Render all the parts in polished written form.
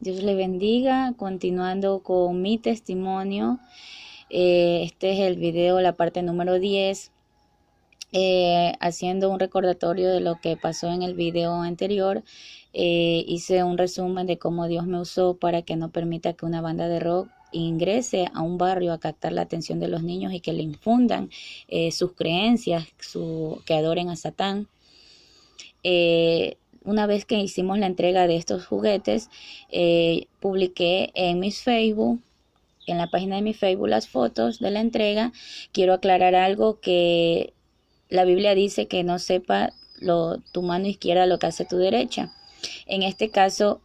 Dios le bendiga. Continuando con mi testimonio, este es el video, la parte número 10, haciendo un recordatorio de lo que pasó en el video anterior. Hice un resumen de cómo Dios me usó para que no permita que una banda de rock ingrese a un barrio a captar la atención de los niños y que le infundan sus creencias, que adoren a Satán. Una vez que hicimos la entrega de estos juguetes, publiqué en mis Facebook, en la página de mi Facebook, las fotos de la entrega. Quiero aclarar algo, que la Biblia dice que no sepa tu mano izquierda lo que hace tu derecha. En este caso,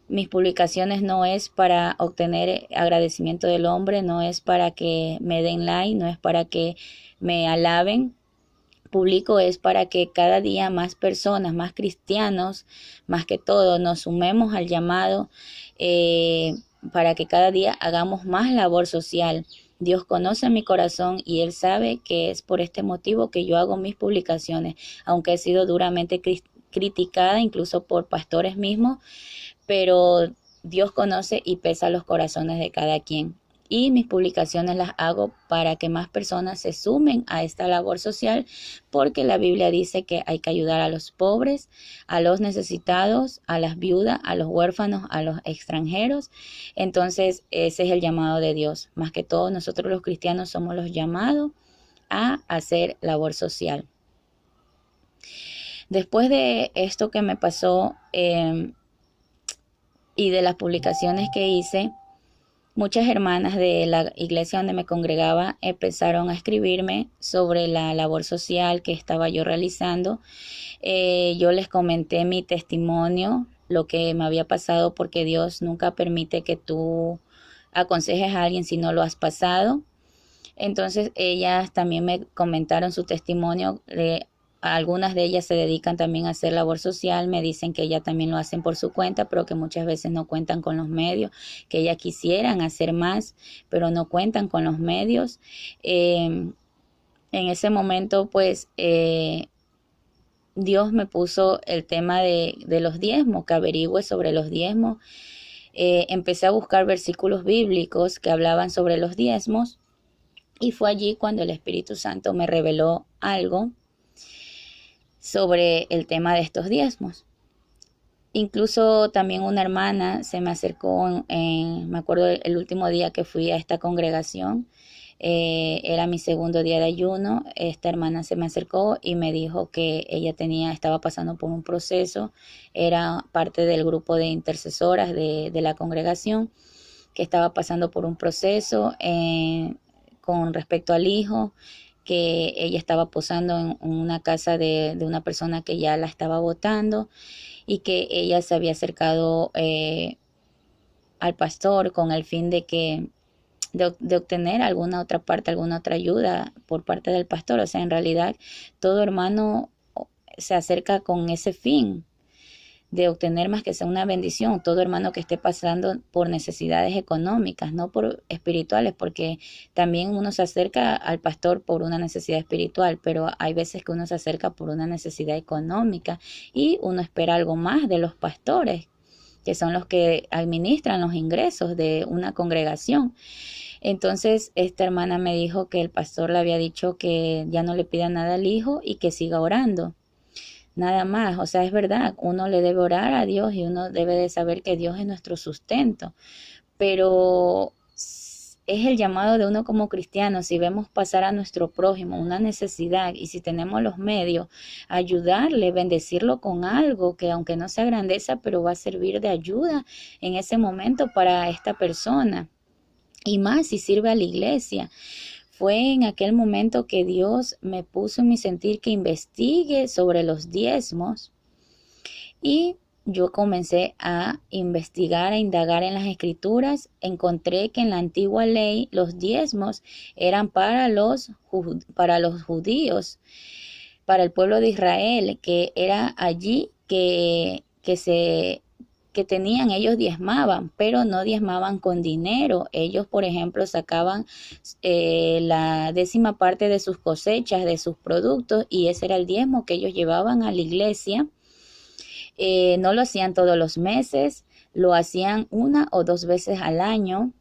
mis publicaciones no es para obtener agradecimiento del hombre, no es para que me den like, no es para que me alaben. Publico es para que cada día más personas, más cristianos, más que todo, nos sumemos al llamado, para que cada día hagamos más labor social. Dios conoce mi corazón y Él sabe que es por este motivo que yo hago mis publicaciones, aunque he sido duramente criticada, incluso por pastores mismos, pero Dios conoce y pesa los corazones de cada quien. Y mis publicaciones las hago para que más personas se sumen a esta labor social, porque la Biblia dice que hay que ayudar a los pobres, a los necesitados, a las viudas, a los huérfanos, a los extranjeros. Entonces ese es el llamado de Dios. Más que todo, nosotros los cristianos somos los llamados a hacer labor social. Después de esto que me pasó, y de las publicaciones que hice, muchas hermanas de la iglesia donde me congregaba empezaron a escribirme sobre la labor social que estaba yo realizando. Yo les comenté mi testimonio, lo que me había pasado, porque Dios nunca permite que tú aconsejes a alguien si no lo has pasado. Entonces ellas también me comentaron su testimonio. Algunas de ellas se dedican también a hacer labor social, me dicen que ellas también lo hacen por su cuenta, pero que muchas veces no cuentan con los medios, que ellas quisieran hacer más, pero no cuentan con los medios. En ese momento, pues, Dios me puso el tema de los diezmos, que averigüe sobre los diezmos. Empecé a buscar versículos bíblicos que hablaban sobre los diezmos, y fue allí cuando el Espíritu Santo me reveló algo sobre el tema de estos diezmos. Incluso también una hermana se me acercó, me acuerdo el último día que fui a esta congregación, era mi segundo día de ayuno. Esta hermana se me acercó y me dijo que ella estaba pasando por un proceso, era parte del grupo de intercesoras de la congregación, que estaba pasando por un proceso con respecto al hijo, que ella estaba posando en una casa de una persona que ya la estaba votando, y que ella se había acercado al pastor con el fin de obtener alguna otra parte, alguna otra ayuda por parte del pastor. O sea, en realidad todo hermano se acerca con ese fin de obtener más que sea una bendición. Todo hermano que esté pasando por necesidades económicas, no por espirituales, porque también uno se acerca al pastor por una necesidad espiritual, pero hay veces que uno se acerca por una necesidad económica y uno espera algo más de los pastores, que son los que administran los ingresos de una congregación. Entonces esta hermana me dijo que el pastor le había dicho que ya no le pida nada al hijo y que siga orando. Nada más. O sea, es verdad, uno le debe orar a Dios y uno debe de saber que Dios es nuestro sustento, pero es el llamado de uno como cristiano. Si vemos pasar a nuestro prójimo una necesidad y si tenemos los medios, ayudarle, bendecirlo con algo que aunque no sea grandeza, pero va a servir de ayuda en ese momento para esta persona, y más si sirve a la iglesia. Fue en aquel momento que Dios me puso en mi sentir que investigue sobre los diezmos, y yo comencé a investigar, a indagar en las escrituras. Encontré que en la antigua ley los diezmos eran para los judíos, para el pueblo de Israel, que era allí que tenían, ellos diezmaban, pero no diezmaban con dinero. Ellos, por ejemplo, sacaban la 10ª parte de sus cosechas, de sus productos, y ese era el diezmo que ellos llevaban a la iglesia. No lo hacían todos los meses, lo hacían 1 o 2 veces al año.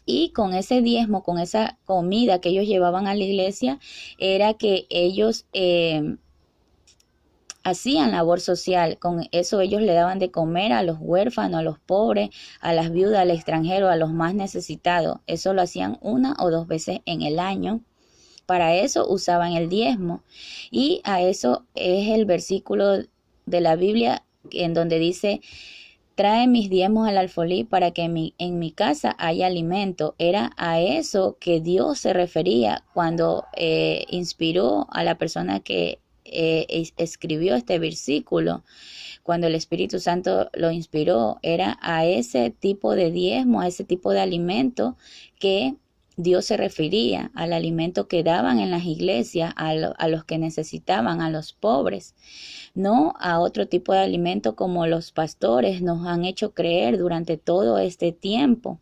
Y con ese diezmo, con esa comida que ellos llevaban a la iglesia, era que ellos hacían labor social. Con eso ellos le daban de comer a los huérfanos, a los pobres, a las viudas, al extranjero, a los más necesitados. Eso lo hacían 1 o 2 veces en el año. Para eso usaban el diezmo. Y a eso es el versículo de la Biblia en donde dice: trae mis diezmos al alfolí para que en mi casa haya alimento. Era a eso que Dios se refería cuando inspiró a la persona que escribió este versículo. Cuando el Espíritu Santo lo inspiró, era a ese tipo de diezmo, a ese tipo de alimento que Dios se refería, al alimento que daban en las iglesias, a los que necesitaban, a los pobres, no a otro tipo de alimento como los pastores nos han hecho creer durante todo este tiempo.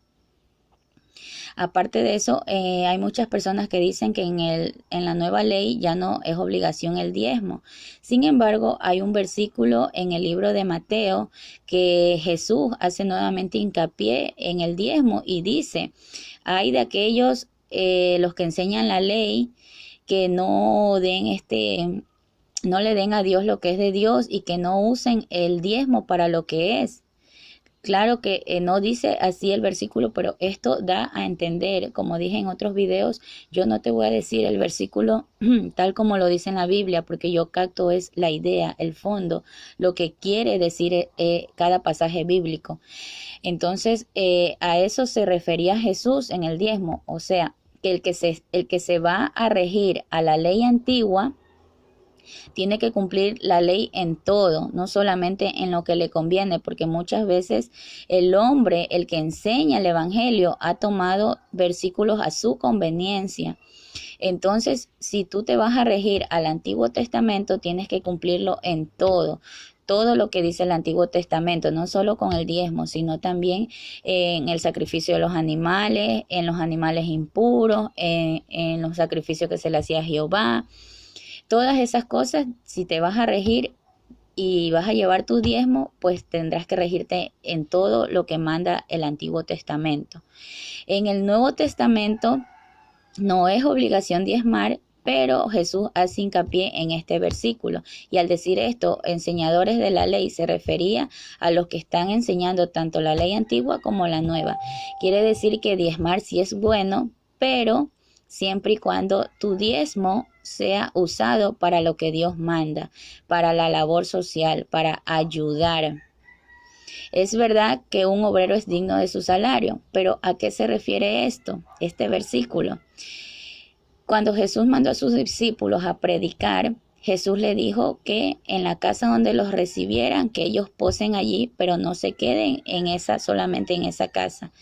Aparte de eso, hay muchas personas que dicen que en la nueva ley ya no es obligación el diezmo. Sin embargo, hay un versículo en el libro de Mateo que Jesús hace nuevamente hincapié en el diezmo y dice: hay de aquellos, los que enseñan la ley, que no le den a Dios lo que es de Dios y que no usen el diezmo para lo que es. Claro que no dice así el versículo, pero esto da a entender, como dije en otros videos, yo no te voy a decir el versículo tal como lo dice en la Biblia, porque yo capto es la idea, el fondo, lo que quiere decir cada pasaje bíblico. Entonces, a eso se refería Jesús en el diezmo, o sea, que el que se va a regir a la ley antigua tiene que cumplir la ley en todo, no solamente en lo que le conviene, porque muchas veces el hombre, el que enseña el evangelio, ha tomado versículos a su conveniencia. Entonces, si tú te vas a regir al Antiguo Testamento, tienes que cumplirlo en todo lo que dice el Antiguo Testamento, no solo con el diezmo, sino también en el sacrificio de los animales, en los animales impuros, en los sacrificios que se le hacía a Jehová. Todas esas cosas, si te vas a regir y vas a llevar tu diezmo, pues tendrás que regirte en todo lo que manda el Antiguo Testamento. En el Nuevo Testamento no es obligación diezmar, pero Jesús hace hincapié en este versículo. Y al decir esto, enseñadores de la ley, se refería a los que están enseñando tanto la ley antigua como la nueva. Quiere decir que diezmar sí es bueno, pero siempre y cuando tu diezmo sea usado para lo que Dios manda, para la labor social, para ayudar. Es verdad que un obrero es digno de su salario, pero ¿a qué se refiere esto? Este versículo. Cuando Jesús mandó a sus discípulos a predicar, Jesús le dijo que en la casa donde los recibieran, que ellos posen allí, pero no se queden solamente en esa casa,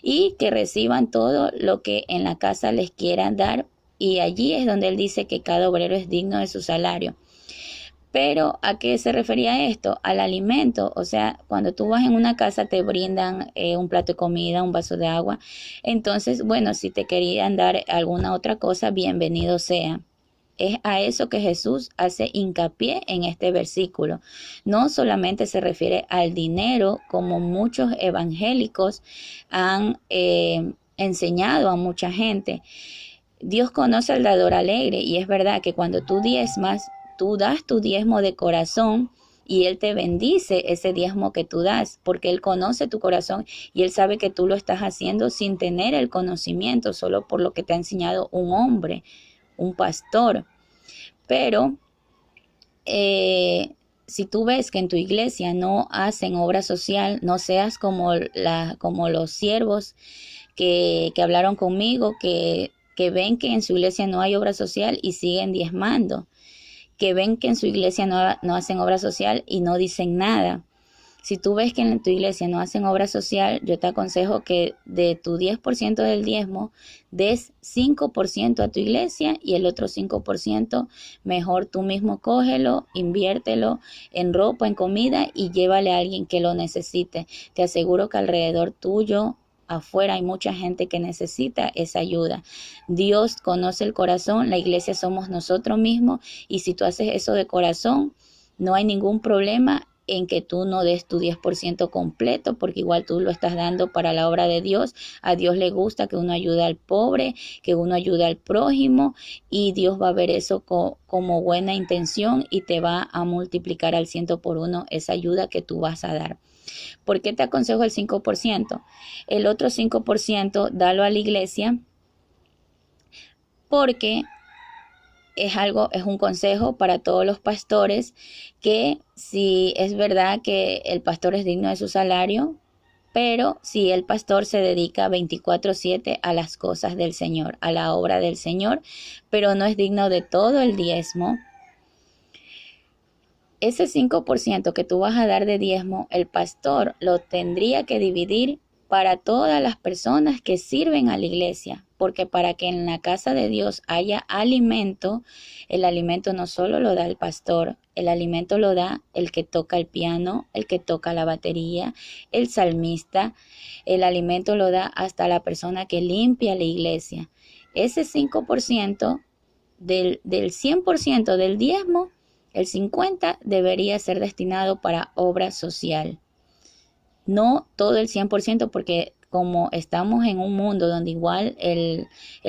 y que reciban todo lo que en la casa les quieran dar. Y allí es donde él dice que cada obrero es digno de su salario. Pero ¿a qué se refería esto? Al alimento. O sea, cuando tú vas en una casa te brindan un plato de comida, un vaso de agua. Entonces, bueno, si te querían dar alguna otra cosa, bienvenido sea. Es a eso que Jesús hace hincapié en este versículo. No solamente se refiere al dinero, como muchos evangélicos han enseñado a mucha gente. Dios conoce al dador alegre, y es verdad que cuando tú diezmas, tú das tu diezmo de corazón y Él te bendice ese diezmo que tú das, porque Él conoce tu corazón y Él sabe que tú lo estás haciendo sin tener el conocimiento, solo por lo que te ha enseñado un hombre, un pastor. Pero si tú ves que en tu iglesia no hacen obra social, no seas como los siervos que hablaron conmigo, que ven que en su iglesia no hay obra social y siguen diezmando, que ven que en su iglesia no hacen obra social y no dicen nada. Si tú ves que en tu iglesia no hacen obra social, yo te aconsejo que de tu 10% del diezmo, des 5% a tu iglesia y el otro 5% mejor tú mismo cógelo, inviértelo en ropa, en comida y llévale a alguien que lo necesite. Te aseguro que alrededor tuyo, afuera, hay mucha gente que necesita esa ayuda. Dios conoce el corazón, la iglesia somos nosotros mismos, y si tú haces eso de corazón, no hay ningún problema en que tú no des tu 10% completo, porque igual tú lo estás dando para la obra de Dios. A Dios le gusta que uno ayude al pobre, que uno ayude al prójimo, y Dios va a ver eso como buena intención y te va a multiplicar al 100 por 1 esa ayuda que tú vas a dar. ¿Por qué te aconsejo el 5%? El otro 5% dalo a la iglesia, porque es un consejo para todos los pastores, que si es verdad que el pastor es digno de su salario, pero si el pastor se dedica 24/7 a las cosas del Señor, a la obra del Señor, pero no es digno de todo el diezmo, ese 5% que tú vas a dar de diezmo, el pastor lo tendría que dividir para todas las personas que sirven a la iglesia, porque para que en la casa de Dios haya alimento, el alimento no solo lo da el pastor, el alimento lo da el que toca el piano, el que toca la batería, el salmista, el alimento lo da hasta la persona que limpia la iglesia. Ese 5% del 100% del diezmo, el 50 debería ser destinado para obra social. No todo el 100%, porque como estamos en un mundo donde igual el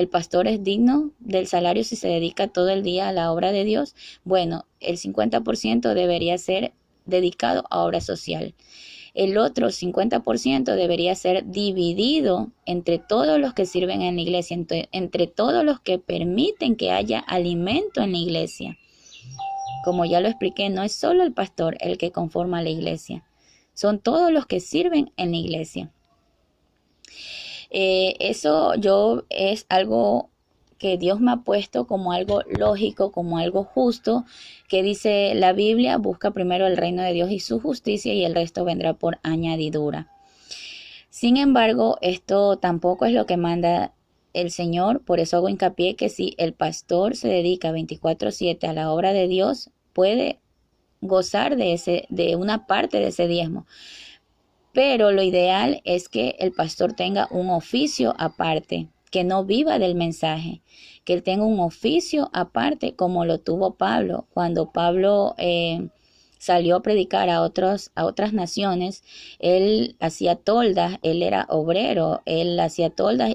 pastor es digno del salario si se dedica todo el día a la obra de Dios, bueno, el 50% debería ser dedicado a obra social. El otro 50% debería ser dividido entre todos los que sirven en la iglesia, entre todos los que permiten que haya alimento en la iglesia. Como ya lo expliqué, no es solo el pastor el que conforma la iglesia, son todos los que sirven en la iglesia. Eso es algo que Dios me ha puesto como algo lógico, como algo justo, que dice la Biblia: busca primero el reino de Dios y su justicia, y el resto vendrá por añadidura. Sin embargo, esto tampoco es lo que manda el Señor. Por eso hago hincapié que si el pastor se dedica 24/7 a la obra de Dios, puede gozar de una parte de ese diezmo. Pero lo ideal es que el pastor tenga un oficio aparte, que no viva del mensaje, que él tenga un oficio aparte, como lo tuvo Pablo. Cuando Pablo salió a predicar a otras naciones, él hacía toldas, él era obrero, él hacía toldas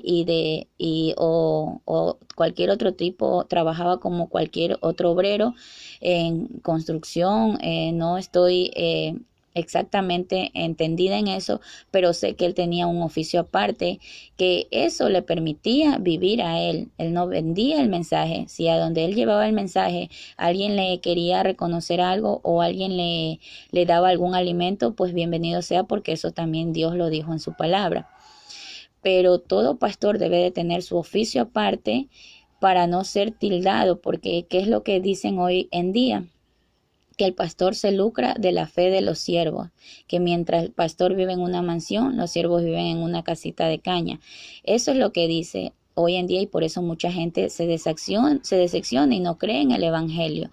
o cualquier otro tipo, trabajaba como cualquier otro obrero en construcción. No estoy exactamente entendida en eso, pero sé que él tenía un oficio aparte, que eso le permitía vivir a él. Él no vendía el mensaje. Si a donde él llevaba el mensaje alguien le quería reconocer algo, o alguien le daba algún alimento, pues bienvenido sea, porque eso también Dios lo dijo en su palabra. Pero todo pastor debe de tener su oficio aparte para no ser tildado, porque ¿qué es lo que dicen hoy en día? Que el pastor se lucra de la fe de los siervos, que mientras el pastor vive en una mansión, los siervos viven en una casita de caña. Eso es lo que dice hoy en día, y por eso mucha gente se decepciona y no cree en el evangelio.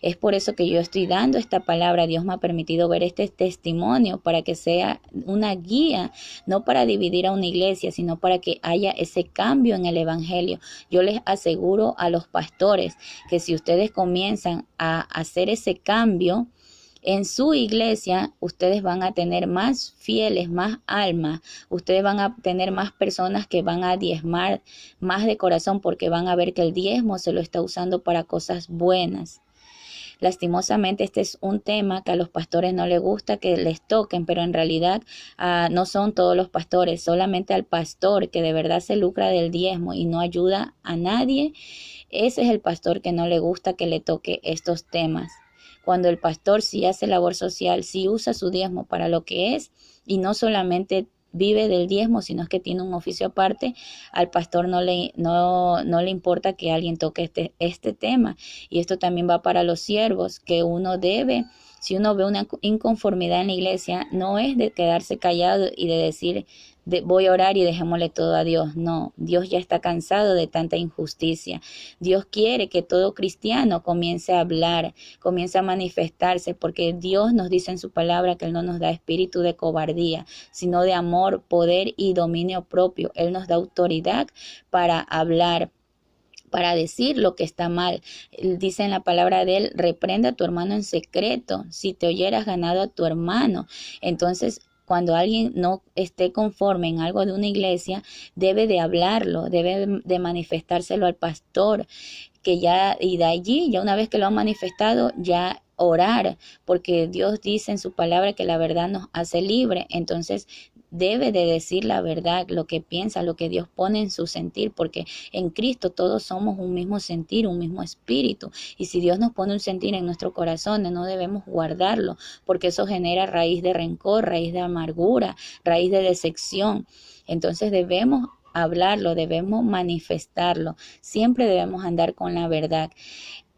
Es por eso que yo estoy dando esta palabra. Dios me ha permitido ver este testimonio para que sea una guía, no para dividir a una iglesia, sino para que haya ese cambio en el evangelio. Yo les aseguro a los pastores que si ustedes comienzan a hacer ese cambio en su iglesia, ustedes van a tener más fieles, más almas, ustedes van a tener más personas que van a diezmar más de corazón, porque van a ver que el diezmo se lo está usando para cosas buenas. Lastimosamente este es un tema que a los pastores no les gusta que les toquen, pero en realidad no son todos los pastores, solamente al pastor que de verdad se lucra del diezmo y no ayuda a nadie. Ese es el pastor que no le gusta que le toque estos temas. Cuando el pastor sí hace labor social, sí usa su diezmo para lo que es, y no solamente vive del diezmo, sino que tiene un oficio aparte, al pastor no le importa que alguien toque este tema. Y esto también va para los siervos, que uno debe, si uno ve una inconformidad en la iglesia, no es de quedarse callado y de decir: voy a orar y dejémosle todo a Dios. No, Dios ya está cansado de tanta injusticia. Dios quiere que todo cristiano comience a hablar, comience a manifestarse, porque Dios nos dice en su palabra que Él no nos da espíritu de cobardía, sino de amor, poder y dominio propio. Él nos da autoridad para hablar, para decir lo que está mal. Dice en la palabra de él, reprenda a tu hermano en secreto, si te oyeras ganado a tu hermano. Entonces, cuando alguien no esté conforme en algo de una iglesia, debe de hablarlo, debe de manifestárselo al pastor, que ya, y de allí, ya una vez que lo han manifestado, ya orar, porque Dios dice en su palabra que la verdad nos hace libre. Entonces debe de decir la verdad, lo que piensa, lo que Dios pone en su sentir, porque en Cristo todos somos un mismo sentir, un mismo espíritu, y si Dios nos pone un sentir en nuestro corazón, no debemos guardarlo, porque eso genera raíz de rencor, raíz de amargura, raíz de decepción. Entonces debemos hablarlo, debemos manifestarlo, siempre debemos andar con la verdad.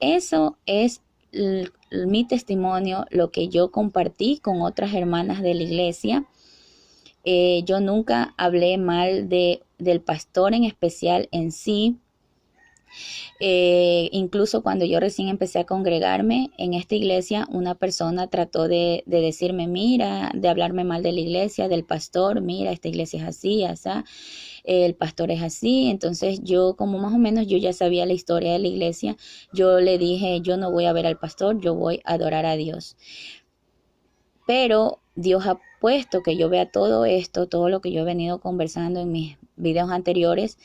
Eso es mi testimonio, lo que yo compartí con otras hermanas de la iglesia. Yo nunca hablé mal del pastor en especial en sí. Incluso cuando yo recién empecé a congregarme en esta iglesia, una persona trató de decirme, mira, de hablarme mal de la iglesia, del pastor, mira, esta iglesia es así, así, el pastor es así. Entonces yo, como más o menos yo ya sabía la historia de la iglesia, yo le dije, yo no voy a ver al pastor, yo voy a adorar a Dios. Pero Dios ha puesto que yo vea todo esto, todo lo que yo he venido conversando en mis videos anteriores,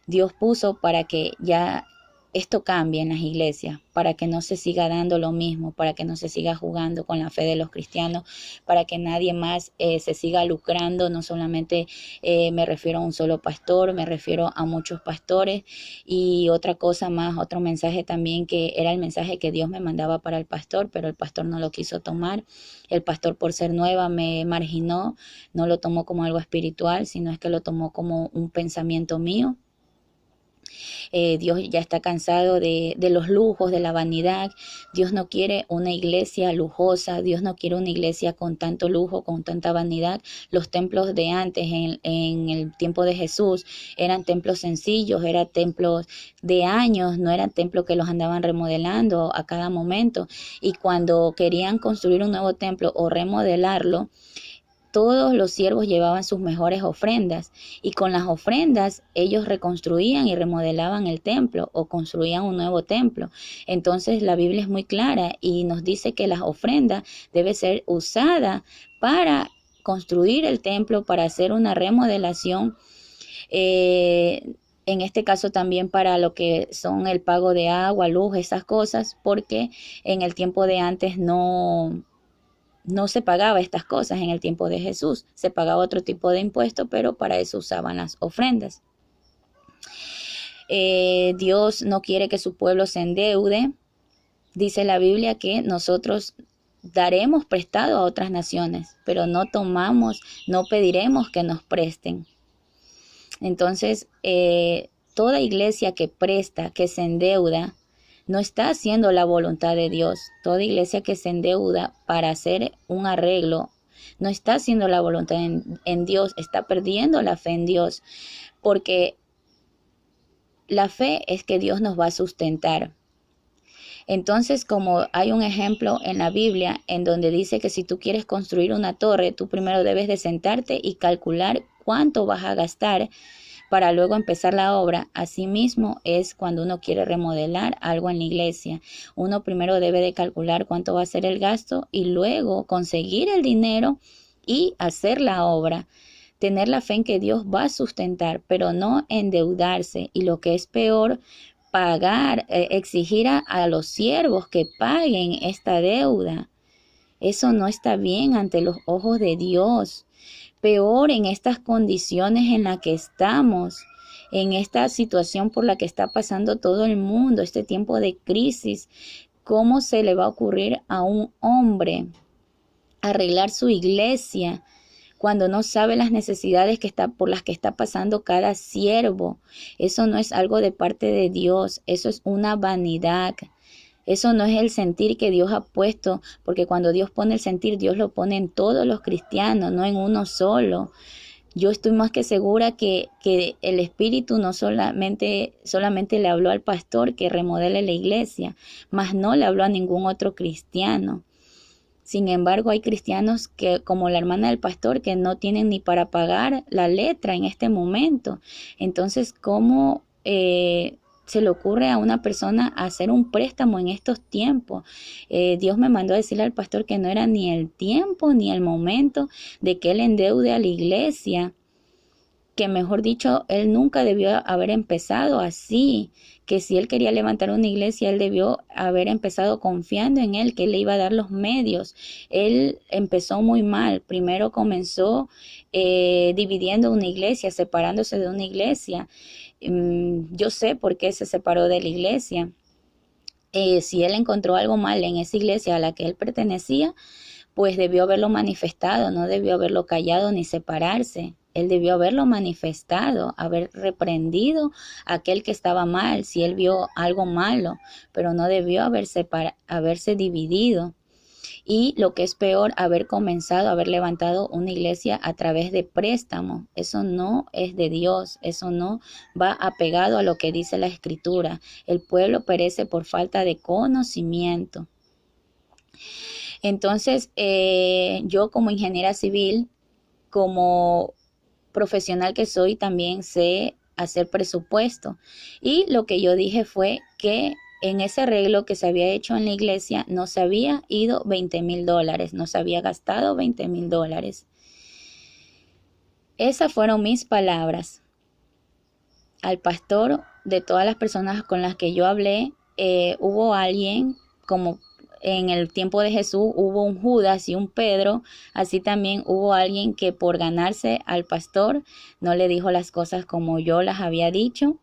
Dios puso para que ya esto cambie en las iglesias, para que no se siga dando lo mismo, para que no se siga jugando con la fe de los cristianos, para que nadie más se siga lucrando. No solamente me refiero a un solo pastor, me refiero a muchos pastores. Y otra cosa más, otro mensaje también, que era el mensaje que Dios me mandaba para el pastor, pero el pastor no lo quiso tomar. El pastor, por ser nueva, me marginó, no lo tomó como algo espiritual, sino es que lo tomó como un pensamiento mío. Dios ya está cansado de los lujos, de la vanidad. Dios no quiere una iglesia lujosa, Dios no quiere una iglesia con tanto lujo, con tanta vanidad. Los templos de antes, en el tiempo de Jesús, eran templos sencillos, eran templos de años, no eran templos que los andaban remodelando a cada momento. Y cuando querían construir un nuevo templo o remodelarlo, todos los siervos llevaban sus mejores ofrendas, y con las ofrendas ellos reconstruían y remodelaban el templo o construían un nuevo templo. Entonces la Biblia es muy clara y nos dice que las ofrendas deben ser usadas para construir el templo, para hacer una remodelación. En este caso también para lo que son el pago de agua, luz, esas cosas, porque en el tiempo de antes no se pagaba estas cosas. En el tiempo de Jesús se pagaba otro tipo de impuesto, pero para eso usaban las ofrendas. Dios no quiere que su pueblo se endeude. Dice la Biblia que nosotros daremos prestado a otras naciones, pero no pediremos que nos presten. Entonces, toda iglesia que presta, que se endeuda, no está haciendo la voluntad de Dios. Toda iglesia que se endeuda para hacer un arreglo, no está haciendo la voluntad en Dios, está perdiendo la fe en Dios, porque la fe es que Dios nos va a sustentar. Entonces, como hay un ejemplo en la Biblia en donde dice que si tú quieres construir una torre, tú primero debes de sentarte y calcular cuánto vas a gastar para luego empezar la obra. Asimismo es cuando uno quiere remodelar algo en la iglesia. Uno primero debe de calcular cuánto va a ser el gasto y luego conseguir el dinero y hacer la obra. Tener la fe en que Dios va a sustentar, pero no endeudarse. Y lo que es peor, pagar, exigir a los siervos que paguen esta deuda. Eso no está bien ante los ojos de Dios. Peor en estas condiciones en las que estamos, en esta situación por la que está pasando todo el mundo, este tiempo de crisis. ¿Cómo se le va a ocurrir a un hombre arreglar su iglesia cuando no sabe las necesidades por las que está pasando cada siervo? Eso no es algo de parte de Dios, eso es una vanidad. Eso no es el sentir que Dios ha puesto, porque cuando Dios pone el sentir, Dios lo pone en todos los cristianos, no en uno solo. Yo estoy más que segura que el Espíritu no solamente le habló al pastor que remodele la iglesia, mas no le habló a ningún otro cristiano. Sin embargo, hay cristianos que, como la hermana del pastor, que no tienen ni para pagar la letra en este momento. Entonces, ¿cómo se le ocurre a una persona hacer un préstamo en estos tiempos? Dios me mandó a decirle al pastor que no era ni el tiempo ni el momento de que él endeude a la iglesia, que mejor dicho, él nunca debió haber empezado así, que si él quería levantar una iglesia, él debió haber empezado confiando en él, que él le iba a dar los medios. Él empezó muy mal, primero comenzó dividiendo una iglesia, separándose de una iglesia. Yo sé por qué se separó de la iglesia. Si él encontró algo mal en esa iglesia a la que él pertenecía, pues debió haberlo manifestado, no debió haberlo callado ni separarse. Él debió haberlo manifestado, haber reprendido a aquel que estaba mal, si él vio algo malo, pero no debió haberse dividido. Y lo que es peor, haber comenzado, haber levantado una iglesia a través de préstamo. Eso no es de Dios, eso no va apegado a lo que dice la Escritura. El pueblo perece por falta de conocimiento. Entonces, yo como ingeniera civil, como profesional que soy, también sé hacer presupuesto. Y lo que yo dije fue que en ese arreglo que se había hecho en la iglesia no se había ido $20,000, no se había gastado $20,000. Esas fueron mis palabras al pastor. De todas las personas con las que yo hablé, hubo alguien, como en el tiempo de Jesús hubo un Judas y un Pedro, así también hubo alguien que por ganarse al pastor no le dijo las cosas como yo las había dicho.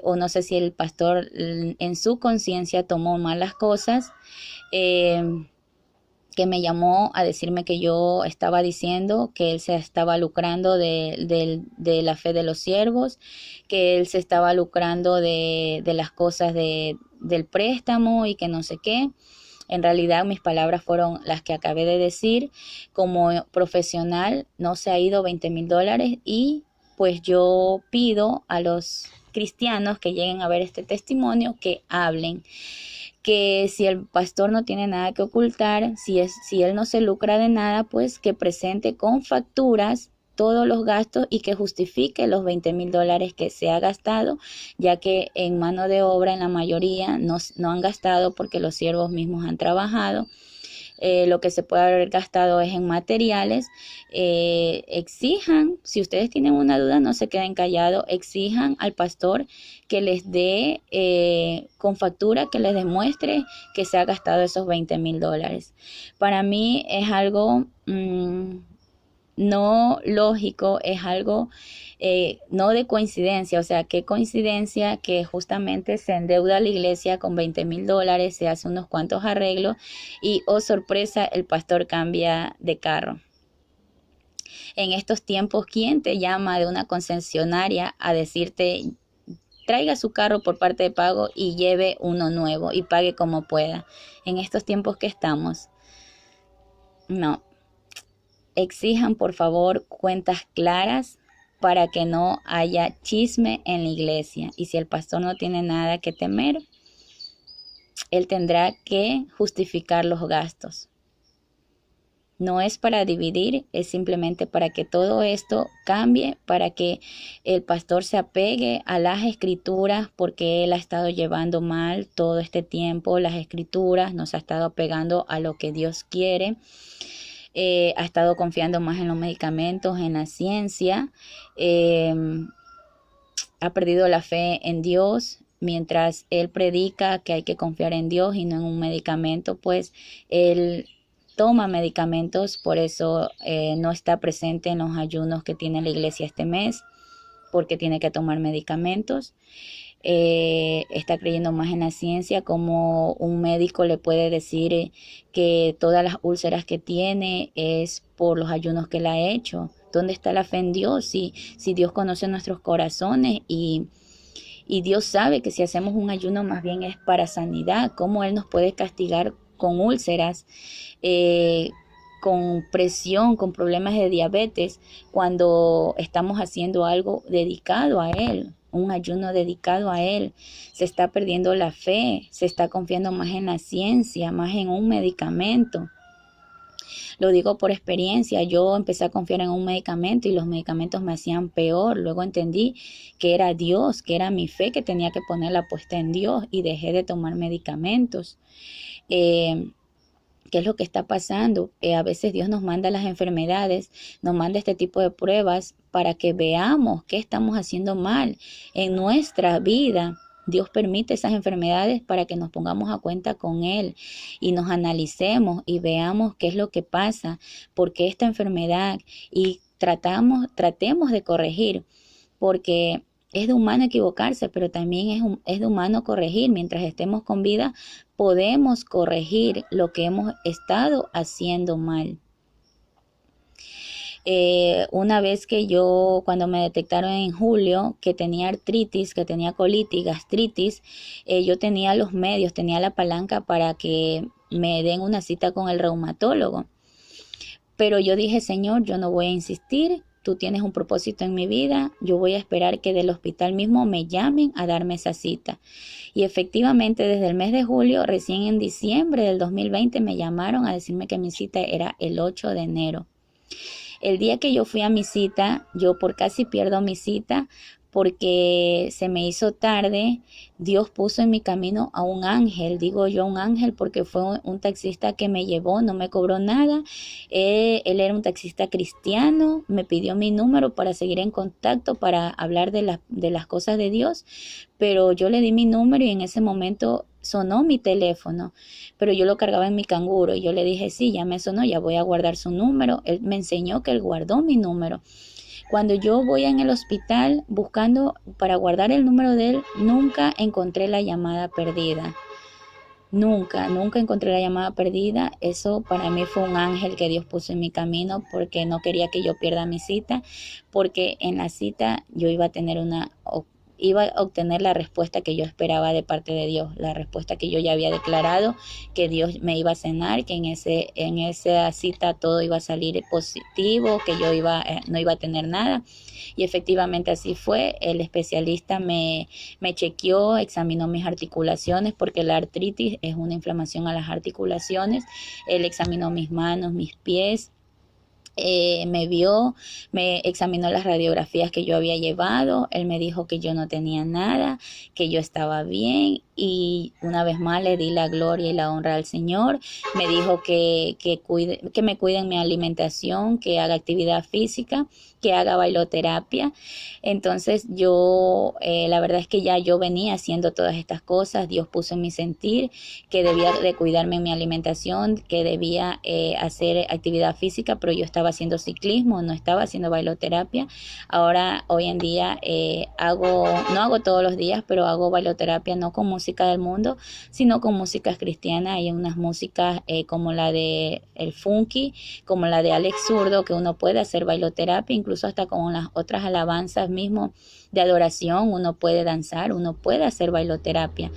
O no sé si el pastor en su conciencia tomó mal las cosas, que me llamó a decirme que yo estaba diciendo que él se estaba lucrando de la fe de los siervos, que él se estaba lucrando de las cosas del préstamo y que no sé qué. En realidad mis palabras fueron las que acabé de decir. Como profesional no se ha ido $20,000, y pues yo pido a los cristianos que lleguen a ver este testimonio que hablen, que si el pastor no tiene nada que ocultar, si él no se lucra de nada, pues que presente con facturas todos los gastos y que justifique los $20,000 que se ha gastado, ya que en mano de obra en la mayoría no han gastado porque los siervos mismos han trabajado. Lo que se puede haber gastado es en materiales. Exijan, si ustedes tienen una duda, no se queden callados, exijan al pastor que les dé con factura, que les demuestre que se ha gastado esos $20,000. Para mí es algo no lógico, es algo no de coincidencia. O sea, qué coincidencia que justamente se endeuda la iglesia con $20,000, se hace unos cuantos arreglos y, oh sorpresa, el pastor cambia de carro. En estos tiempos, ¿quién te llama de una concesionaria a decirte traiga su carro por parte de pago y lleve uno nuevo y pague como pueda? En estos tiempos que estamos, no. Exijan por favor cuentas claras para que no haya chisme en la iglesia. Y si el pastor no tiene nada que temer, él tendrá que justificar los gastos. No es para dividir, es simplemente para que todo esto cambie, para que el pastor se apegue a las escrituras, porque él ha estado llevando mal todo este tiempo las escrituras, nos ha estado apegando a lo que Dios quiere. Ha estado confiando más en los medicamentos, en la ciencia, ha perdido la fe en Dios. Mientras él predica que hay que confiar en Dios y no en un medicamento, pues él toma medicamentos. Por eso no está presente en los ayunos que tiene la iglesia este mes, porque tiene que tomar medicamentos. Está creyendo más en la ciencia, como un médico le puede decir que todas las úlceras que tiene es por los ayunos que él ha hecho. ¿Dónde está la fe en Dios? Si Dios conoce nuestros corazones y Dios sabe que si hacemos un ayuno más bien es para sanidad, ¿cómo Él nos puede castigar con úlceras, con presión, con problemas de diabetes, cuando estamos haciendo algo dedicado a Él? Un ayuno dedicado a Él. Se está perdiendo la fe, se está confiando más en la ciencia, más en un medicamento. Lo digo por experiencia. Yo empecé a confiar en un medicamento y los medicamentos me hacían peor. Luego entendí que era Dios, que era mi fe que tenía que ponerla puesta en Dios y dejé de tomar medicamentos. Eh, ¿Qué es lo que está pasando? A veces Dios nos manda las enfermedades, nos manda este tipo de pruebas para que veamos qué estamos haciendo mal en nuestra vida. Dios permite esas enfermedades para que nos pongamos a cuenta con Él y nos analicemos y veamos qué es lo que pasa, por qué esta enfermedad y tratemos de corregir, porque es de humano equivocarse, pero también es de humano corregir. Mientras estemos con vida, podemos corregir lo que hemos estado haciendo mal. Una vez que cuando me detectaron en julio que tenía artritis, que tenía colitis, gastritis, yo tenía los medios, tenía la palanca para que me den una cita con el reumatólogo. Pero yo dije, Señor, yo no voy a insistir, tú tienes un propósito en mi vida, yo voy a esperar que del hospital mismo me llamen a darme esa cita. Y efectivamente, desde el mes de julio, recién en diciembre del 2020, me llamaron a decirme que mi cita era el 8 de enero. El día que yo fui a mi cita, yo por casi pierdo mi cita porque se me hizo tarde. Dios puso en mi camino a un ángel, digo yo un ángel porque fue un taxista que me llevó, no me cobró nada. Él era un taxista cristiano, me pidió mi número para seguir en contacto, para hablar de las cosas de Dios, pero yo le di mi número y en ese momento sonó mi teléfono, pero yo lo cargaba en mi canguro y yo le dije, sí, ya me sonó, ya voy a guardar su número. Él me enseñó que él guardó mi número. Cuando yo voy en el hospital buscando para guardar el número de él, nunca encontré la llamada perdida. Nunca encontré la llamada perdida. Eso para mí fue un ángel que Dios puso en mi camino porque no quería que yo pierda mi cita, porque en la cita yo iba a tener iba a obtener la respuesta que yo esperaba de parte de Dios, la respuesta que yo ya había declarado, que Dios me iba a sanar, que en esa cita todo iba a salir positivo, que yo no iba a tener nada. Y efectivamente así fue. El especialista me chequeó, examinó mis articulaciones, porque la artritis es una inflamación a las articulaciones. Él examinó mis manos, mis pies. Me vio, me examinó las radiografías que yo había llevado. Él me dijo que yo no tenía nada, que yo estaba bien, y una vez más le di la gloria y la honra al Señor. Me dijo que me cuide en mi alimentación, que haga actividad física, que haga bailoterapia. Entonces la verdad es que ya yo venía haciendo todas estas cosas. Dios puso en mi sentir que debía de cuidarme en mi alimentación, que debía hacer actividad física, pero yo estaba haciendo ciclismo, no estaba haciendo bailoterapia. Ahora, hoy en día, no hago todos los días, pero hago bailoterapia no con música del mundo, sino con músicas cristianas. Hay unas músicas como la de el funky, como la de Alex Zurdo, que uno puede hacer bailoterapia, incluso hasta con las otras alabanzas mismo de adoración, uno puede danzar, uno puede hacer bailoterapia.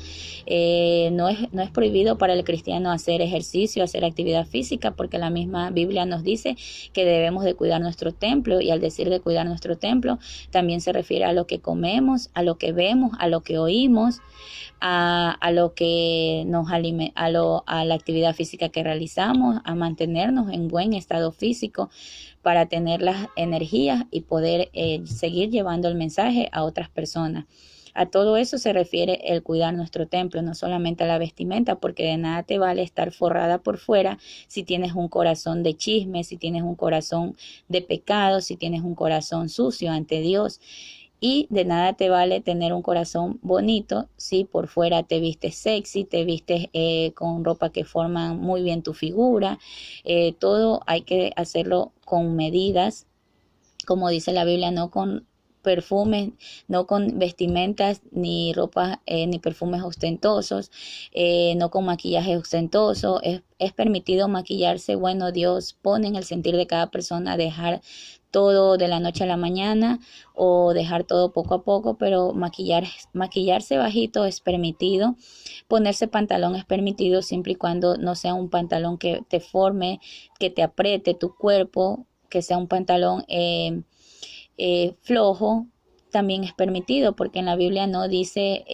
No es prohibido para el cristiano hacer ejercicio, hacer actividad física, porque la misma Biblia nos dice que debemos de cuidar nuestro templo, y al decir de cuidar nuestro templo, también se refiere a lo que comemos, a lo que vemos, a lo que oímos, a lo que nos alimenta, a la actividad física que realizamos, a mantenernos en buen estado físico para tener las energías y poder seguir llevando el mensaje a otras personas. A todo eso se refiere el cuidar nuestro templo, no solamente a la vestimenta, porque de nada te vale estar forrada por fuera si tienes un corazón de chisme, si tienes un corazón de pecado, si tienes un corazón sucio ante Dios. Y de nada te vale tener un corazón bonito si por fuera te vistes sexy, te vistes con ropa que forman muy bien tu figura. Todo hay que hacerlo con medidas, como dice la Biblia, no con perfumes, no con vestimentas, ni ropa, ni perfumes ostentosos, no con maquillaje ostentoso. Es permitido maquillarse. Bueno, Dios pone en el sentir de cada persona dejar todo de la noche a la mañana o dejar todo poco a poco, pero maquillarse bajito es permitido. Ponerse pantalón es permitido siempre y cuando no sea un pantalón que te forme, que te apriete tu cuerpo, que sea un pantalón flojo. También es permitido, porque en la Biblia no dice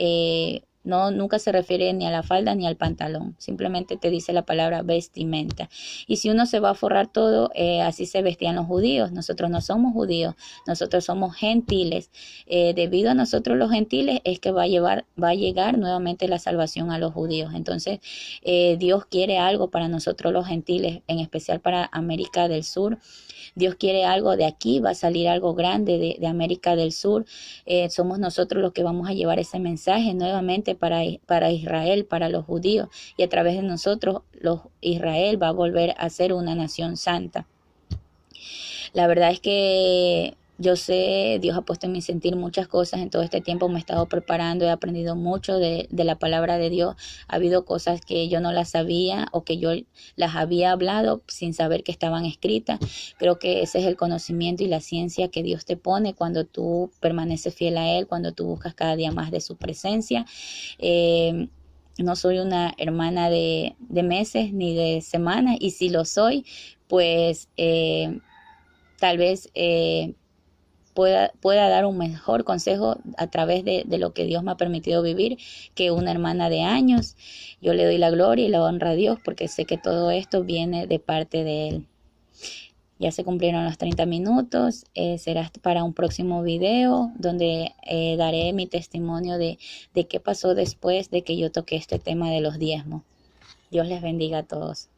No, nunca se refiere ni a la falda ni al pantalón, simplemente te dice la palabra vestimenta. Y si uno se va a forrar todo, así se vestían los judíos. Nosotros no somos judíos, nosotros somos gentiles. Debido a nosotros los gentiles es que va a llegar nuevamente la salvación a los judíos. Entonces, Dios quiere algo para nosotros los gentiles, en especial para América del Sur. Dios quiere algo de aquí, va a salir algo grande de América del Sur. Somos nosotros los que vamos a llevar ese mensaje nuevamente para Israel, para los judíos, y a través de nosotros Israel va a volver a ser una nación santa. La verdad es que yo sé, Dios ha puesto en mi sentir muchas cosas en todo este tiempo, me he estado preparando, he aprendido mucho de la palabra de Dios. Ha habido cosas que yo no las sabía o que yo las había hablado sin saber que estaban escritas. Creo que ese es el conocimiento y la ciencia que Dios te pone cuando tú permaneces fiel a Él, cuando tú buscas cada día más de su presencia. No soy una hermana de meses ni de semanas, y si lo soy, pues tal vez pueda dar un mejor consejo a través de lo que Dios me ha permitido vivir que una hermana de años. Yo le doy la gloria y la honra a Dios porque sé que todo esto viene de parte de Él. Ya se cumplieron los 30 minutos, será para un próximo video donde daré mi testimonio de qué pasó después de que yo toqué este tema de los diezmos. Dios les bendiga a todos.